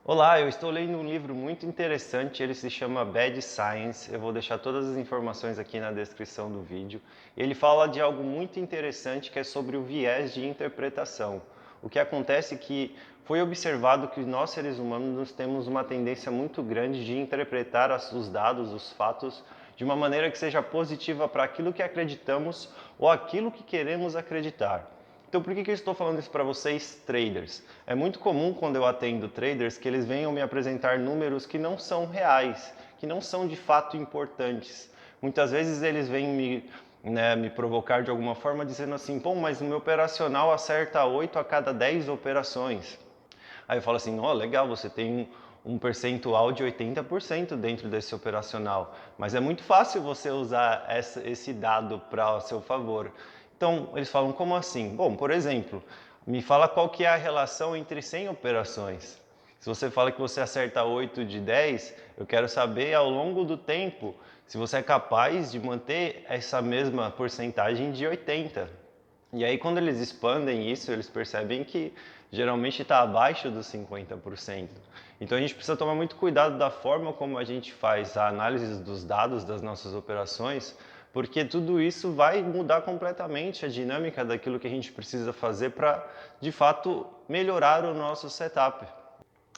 Olá, eu estou lendo um livro muito interessante, ele se chama Bad Science. Eu vou deixar todas as informações aqui na descrição do vídeo. Ele fala de algo muito interessante que é sobre o viés de interpretação. O que acontece é que foi observado que nós seres humanos temos uma tendência muito grande de interpretar os dados, os fatos, de uma maneira que seja positiva para aquilo que acreditamos ou aquilo que queremos acreditar. Então, por que eu estou falando isso para vocês, traders? É muito comum quando eu atendo traders que eles venham me apresentar números que não são reais, que não são de fato importantes. Muitas vezes eles vêm me provocar de alguma forma dizendo assim, pô, mas o meu operacional acerta 8 a cada 10 operações. Aí eu falo assim, ó, legal, você tem um percentual de 80% dentro desse operacional, mas é muito fácil você usar esse dado para o seu favor. Então, eles falam, como assim? Bom, por exemplo, me fala qual que é a relação entre 100 operações. Se você fala que você acerta 8 de 10, eu quero saber ao longo do tempo se você é capaz de manter essa mesma porcentagem de 80. E aí, quando eles expandem isso, eles percebem que geralmente está abaixo dos 50%. Então, a gente precisa tomar muito cuidado da forma como a gente faz a análise dos dados das nossas operações, porque tudo isso vai mudar completamente a dinâmica daquilo que a gente precisa fazer para, de fato, melhorar o nosso setup.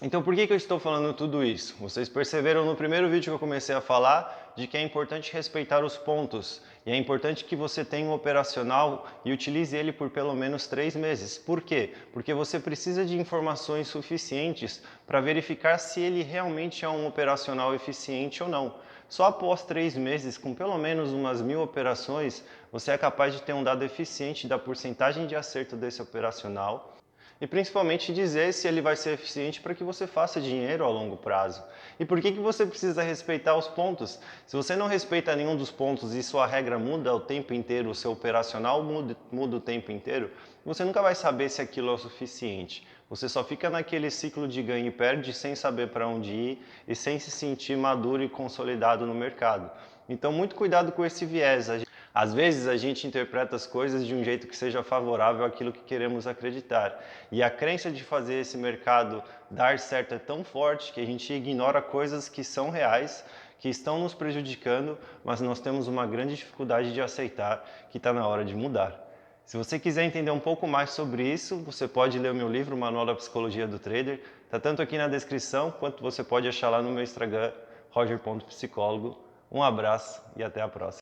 Então, por que eu estou falando tudo isso? Vocês perceberam no primeiro vídeo que eu comecei a falar de que é importante respeitar os pontos e é importante que você tenha um operacional e utilize ele por pelo menos 3 meses. Por quê? Porque você precisa de informações suficientes para verificar se ele realmente é um operacional eficiente ou não. Só após 3 meses, com pelo menos umas 1000 operações, você é capaz de ter um dado eficiente da porcentagem de acerto desse operacional e principalmente dizer se ele vai ser eficiente para que você faça dinheiro a longo prazo. E por que você precisa respeitar os pontos? Se você não respeita nenhum dos pontos e sua regra muda o tempo inteiro, o seu operacional muda o tempo inteiro, você nunca vai saber se aquilo é o suficiente. Você só fica naquele ciclo de ganho e perde sem saber para onde ir e sem se sentir maduro e consolidado no mercado. Então, muito cuidado com esse viés. Às vezes a gente interpreta as coisas de um jeito que seja favorável àquilo que queremos acreditar. E a crença de fazer esse mercado dar certo é tão forte que a gente ignora coisas que são reais, que estão nos prejudicando, mas nós temos uma grande dificuldade de aceitar que está na hora de mudar. Se você quiser entender um pouco mais sobre isso, você pode ler o meu livro, Manual da Psicologia do Trader. Está tanto aqui na descrição, quanto você pode achar lá no meu Instagram, roger.psicólogo. Um abraço e até a próxima.